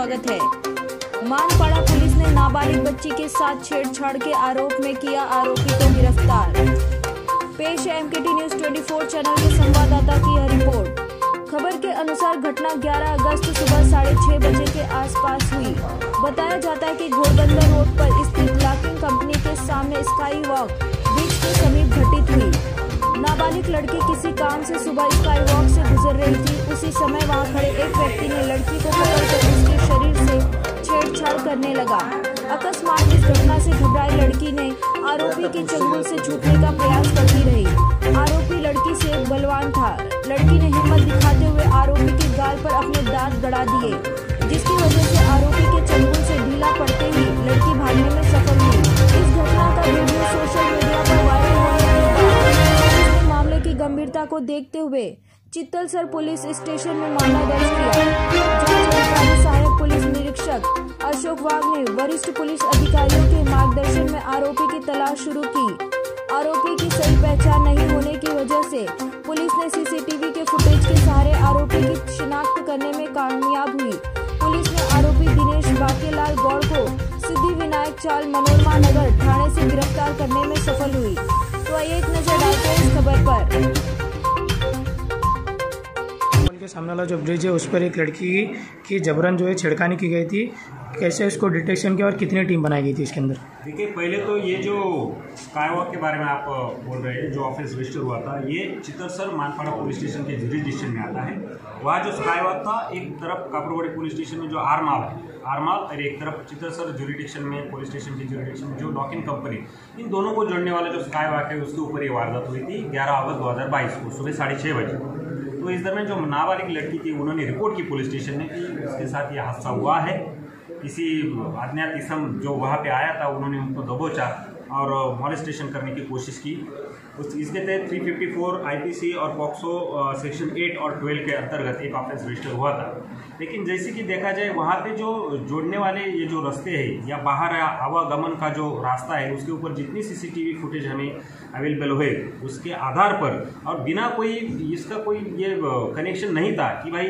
स्वागत है। मानपाड़ा पुलिस ने नाबालिग बच्ची के साथ छेड़छाड़ के आरोप में किया आरोपी को गिरफ्तार। पेश है MKT न्यूज 24 चैनल के संवाददाता की यह रिपोर्ट। खबर के अनुसार घटना 11 अगस्त सुबह 6:30 बजे के आसपास हुई। बताया जाता है कि घोड़बंदर रोड पर स्थित लॉकिंग कंपनी के सामने स्काई वॉक ब्रिज के समीप घटित हुई। नाबालिग लड़की किसी काम से सुबह स्काई वॉक से गुजर रही थी। उसी समय वहां खड़े एक व्यक्ति ने लड़की को पकड़कर उसके शरीर से छेड़छाड़ करने लगा। अकस्मात इस घटना से घबराई लड़की ने आरोपी के चंगुल से छूटने का प्रयास करती रही। आरोपी लड़की से बलवान था। लड़की ने हिम्मत दिखाते हुए आरोपी के गाल पर अपने दांत गड़ा दिए, जिसकी वजह से आरोपी के चंगुल से ढीला पड़ते ही लड़की भागने में सफल हुई। इस घटना का वीडियो सोशल मीडिया पर वायरल होने के बाद मामले की गंभीरता को देखते हुए चित्तलसर पुलिस स्टेशन में मामला दर्ज किया। सहायक पुलिस निरीक्षक अशोक वाघ ने वरिष्ठ पुलिस अधिकारियों के मार्गदर्शन में आरोपी की तलाश शुरू की। आरोपी की सही पहचान नहीं होने की वजह से पुलिस ने CCTV के फुटेज के सहारे आरोपी की शिनाख्त करने में कामयाब हुई। पुलिस ने आरोपी दिनेश बाकेलाल गौड़ को सिद्धि विनायक चाल मनोरमा नगर थाने से गिरफ्तार करने में सफल हुई। तो आइए एक नजर डालते हैं इस खबर पर। के सामने वाला जो ब्रिज है उस पर एक लड़की की जबरन जो है छेड़खानी की गई थी। कैसे इसको डिटेक्शन किया और कितनी टीम बनाई गई थी इसके अंदर? देखिए, पहले तो ये जो स्काई वॉक के बारे में आप बोल रहे हैं, जो ऑफेंस रजिस्टर हुआ था, ये चित्तलसर मानपाड़ा पुलिस स्टेशन के जुरिडिक्शन में आता है। वहाँ जो स्काई वॉक था, एक तरफ कापड़वाड़ी पुलिस स्टेशन में जो आरमाल और एक तरफ चित्तलसर जुरिडिक्शन में पुलिस स्टेशन की जुरिडिक्शन में जो लॉकिंग कंपनी, इन दोनों को जोड़ने वाला जो स्काई वॉक है उसके ऊपर ये वारदात हुई थी 11 अगस्त 2022 को सुबह 6:30 बजे। तो इस दरमियान जो नाबालिग लड़की थी उन्होंने रिपोर्ट की पुलिस स्टेशन में कि उसके साथ ये हादसा हुआ है। किसी अज्ञात किस्म जो वहाँ पे आया था उन्होंने उनको दबोचा और मॉलेस्टेशन करने की कोशिश की। इसके तहत 354 IPC और पॉक्सो सेक्शन 8 और 12 के अंतर्गत एक ऑफेंस रजिस्टर हुआ था। लेकिन जैसे कि देखा जाए, वहाँ पे जो जोड़ने वाले ये जो रास्ते हैं या बाहर आवागमन का जो रास्ता है, उसके ऊपर जितनी CCTV फुटेज हमें अवेलेबल हुए उसके आधार पर और बिना कोई इसका कोई ये कनेक्शन नहीं था कि भाई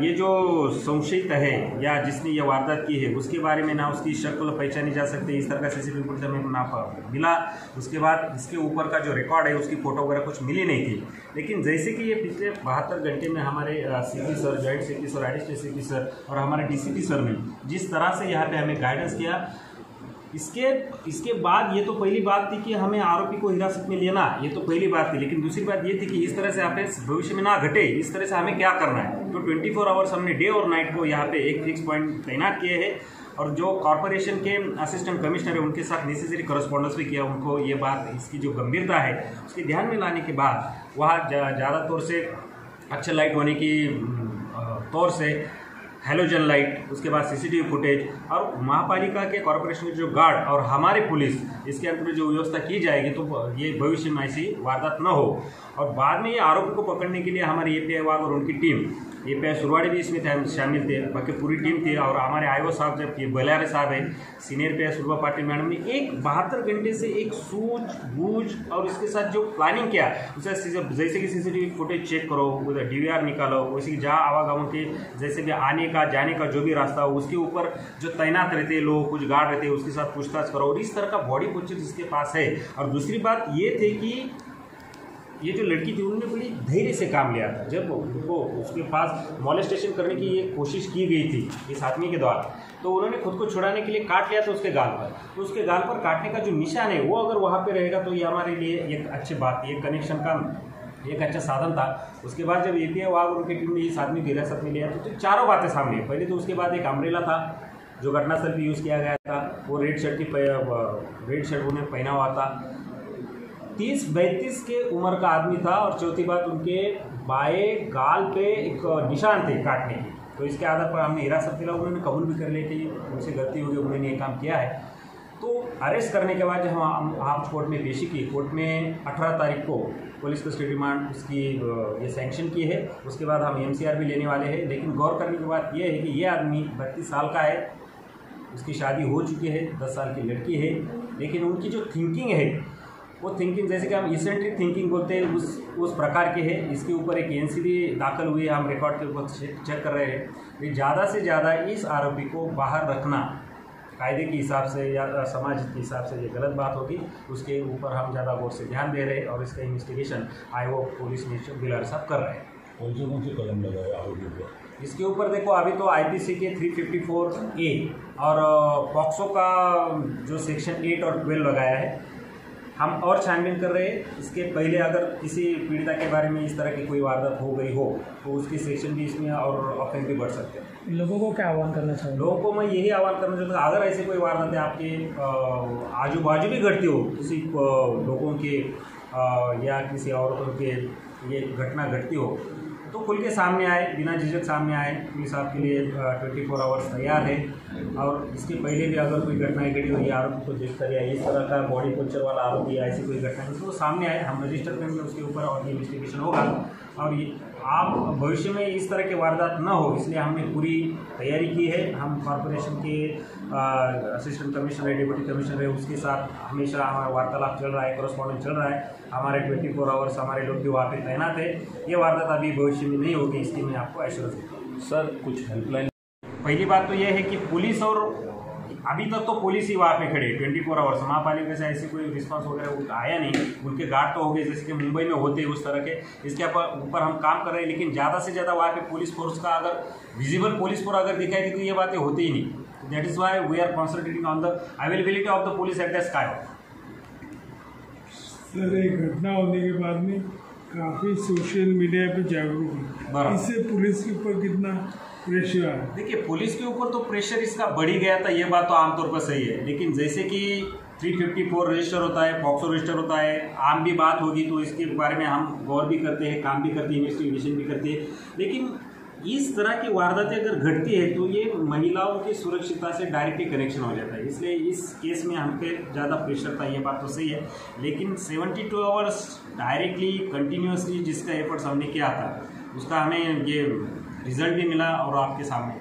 ये जो संशयित है या जिसने ये वारदात की है उसके बारे में ना उसकी शक्ल पहचानी जा सकती, इस तरह का CCTV फुटेज हमें ना मिला। उसके बाद इसके ऊपर का जो रिकॉर्ड है उसकी फोटो वगैरह कुछ मिली नहीं थी। लेकिन जैसे कि ये पिछले 72 घंटे में हमारे CP sir, joint CP sir, additional CP sir और हमारे DCP सर ने जिस तरह से यहाँ पे हमें गाइडेंस किया, इसके बाद ये तो पहली बात थी कि हमें आरोपी को हिरासत में लेना, ये तो पहली बात थी। लेकिन दूसरी बात ये थी कि इस तरह से आपने भविष्य में ना घटे, इस तरह से हमें क्या करना है। तो 24 आवर्स हमने डे और नाइट को यहाँ पे एक फिक्स पॉइंट तैनात किए हैं और जो कॉर्पोरेशन के असिस्टेंट कमिश्नर है उनके साथ नेसेसरी करस्पॉन्डेंस भी किया। उनको ये बात, इसकी जो गंभीरता है उसके ध्यान में लाने के बाद वहाँ ज़्यादा तौर से अच्छे लाइट होने की तौर से हेलोजन लाइट, उसके बाद CCTV फुटेज और महापालिका के कॉर्पोरेशन के जो गार्ड और हमारे पुलिस, इसके अंदर जो व्यवस्था की जाएगी तो ये भविष्य में ऐसी वारदात न हो। और बाद में ये आरोपी को पकड़ने के लिए हमारे API वाग और उनकी टीम, API सुरवाड़ी भी इसमें शामिल थे, बाकी पूरी टीम थी। और हमारे IO साहब, जब ये बलियारे साहब है, senior API Surabha Patil madam ने एक 72 घंटे से एक सूझबूझ और इसके साथ जो प्लानिंग किया, उसे जैसे कि CCTV फुटेज चेक करो, उधर DVR निकालो, वैसे कि जहाँ आवागमन के जैसे भी आने का जाने का जो भी रास्ता हो उसके ऊपर जो तैनात रहते लोग, कुछ गार्ड रहते, उसके साथ पूछताछ करो। और इस तरह का बॉडी पोस्चर इसके पास है। और दूसरी बात ये थी कि ये जो लड़की थी उन्होंने बड़ी धैर्य से काम लिया था। जब उनको उसके पास मॉलेस्टेशन करने की ये कोशिश की गई थी इस आदमी के द्वारा, तो उन्होंने खुद को छुड़ाने के लिए काट लिया था उसके गाल पर। तो उसके गाल पर काटने का जो निशान है वो अगर वहाँ पे रहेगा तो ये हमारे लिए एक अच्छी बात थी, एक कनेक्शन का एक अच्छा साधन था। उसके बाद जब API वाग और उनकी टीम ने इस आदमी की हिरासत में लिया तो चारों बातें सामने। पहले तो उसके बाद एक अम्ब्रेला था जो घटनास्थल पर यूज़ किया गया था, वो रेड शर्ट उन्हें पहना हुआ था। 30-32 के उम्र का आदमी था और चौथी बात उनके बाएं गाल पे एक निशान थे काटने की। तो इसके आधार पर हमने हिरासत मिला, उन्होंने कबूल भी कर ली थी उनसे गलती हो गई, उन्होंने ये काम किया है। तो अरेस्ट करने के बाद जब हम कोर्ट में पेशी की, कोर्ट में 18 तारीख को पुलिस कस्टडी रिमांड उसकी ये सैंक्शन की है। उसके बाद हम MCR भी लेने वाले हैं। लेकिन गौर करने की बात यह है कि ये आदमी 32 साल का है, उसकी शादी हो चुकी है, 10 साल की लड़की है, लेकिन उनकी जो थिंकिंग है वो थिंकिंग जैसे कि हम इसेंट्रिक थिंकिंग बोलते हैं उस प्रकार के है। इसके ऊपर एक एनसीबी दाखिल हुई है, हम रिकॉर्ड के ऊपर चेक कर रहे हैं। ये ज़्यादा से ज़्यादा इस आरोपी को बाहर रखना कायदे के हिसाब से या समाज के हिसाब से ये गलत बात होगी। उसके ऊपर हम ज़्यादा गौर से ध्यान दे रहे हैं और इसका इन्वेस्टिगेशन आयोग पुलिस निरीक्षक बिलारी साहब कर रहे हैं। कौन से कदम लगाए आरोपी पर? इसके ऊपर देखो अभी तो आईपीसी के 354A और पॉक्सो का जो सेक्शन 8 और 12 लगाया है। हम और छानबीन कर रहे हैं। इसके पहले अगर किसी पीड़िता के बारे में इस तरह की कोई वारदात हो गई हो तो उसकी सेक्शन भी इसमें और ऑफेंस भी बढ़ सकते हैं। लोगों को क्या आह्वान करना चाहिए? लोगों को मैं यही आह्वान करना चाहता हूँ, अगर ऐसी कोई वारदातें आपके आजू बाजू भी घटती हो, किसी लोगों के या किसी औरतों के ये घटना घटती हो तो खुल के सामने आए, बिना झिझक सामने आए। पुलिस आपके लिए 24 आवर्स तैयार है। और इसके पहले भी अगर कोई घटनाएं घटी हो या आरोपी को देखकर या इस तरह का बॉडी कल्चर वाला आरोपी या ऐसी कोई घटना तो सामने आए, हम रजिस्टर करेंगे उसके ऊपर और इन्वेस्टिगेशन होगा। और ये आप भविष्य में इस तरह के वारदात न हो इसलिए हमने पूरी तैयारी की है। हम कॉरपोरेशन के असिस्टेंट कमिश्नर है, डिप्टी कमिश्नर है, उसके साथ हमेशा हमारा वार्तालाप चल रहा है, कॉरेस्पॉन्डेंस चल रहा है। हमारे 24 आवर्स हमारे लोग भी वहाँ पे तैनात है। ये वारदात अभी भविष्य में नहीं होगी, इसकी मैं आपको एश्योरेंस देता हूँ। सर कुछ हेल्पलाइन? पहली बात तो ये है कि पुलिस और अभी तक तो पुलिस ही वहाँ पे खड़े 24 आवर्स। महापालिका से ऐसी कोई रिस्पांस वगैरह आया नहीं। उनके गार्ड तो हो गए जैसे कि मुंबई में होते हैं उस तरह के। इसके ऊपर हम काम कर रहे हैं, लेकिन ज़्यादा से ज़्यादा वहाँ पे पुलिस फोर्स का अगर विजिबल पुलिस फोर्स अगर दिखाई दी तो ये बातें होती ही नहीं। That is why we are concentrating on the availability of the police at the sky. Sir एक घटना होने के बाद में काफ़ी सोशल मीडिया पे जागरूक है, इससे पुलिस के ऊपर कितना प्रेशर है? देखिए पुलिस के ऊपर तो प्रेशर इसका बढ़ ही गया था, ये बात तो आमतौर पर सही है। लेकिन जैसे कि 354 रजिस्टर होता है, पॉक्सो रजिस्टर होता है, आम भी बात होगी तो इसके बारे में हम गौर भी करते हैं, काम भी करते हैं, इन्वेस्टिगेशन भी करते हैं। लेकिन इस तरह की वारदातें अगर घटती है तो ये महिलाओं की सुरक्षितता से डायरेक्टली कनेक्शन हो जाता है। इसलिए इस केस में हम पे ज़्यादा प्रेशर था, ये बात तो सही है। लेकिन 72 आवर्स डायरेक्टली कंटिन्यूसली जिसका एफर्ट्स हमने किया था उसका हमें ये रिजल्ट भी मिला और आपके सामने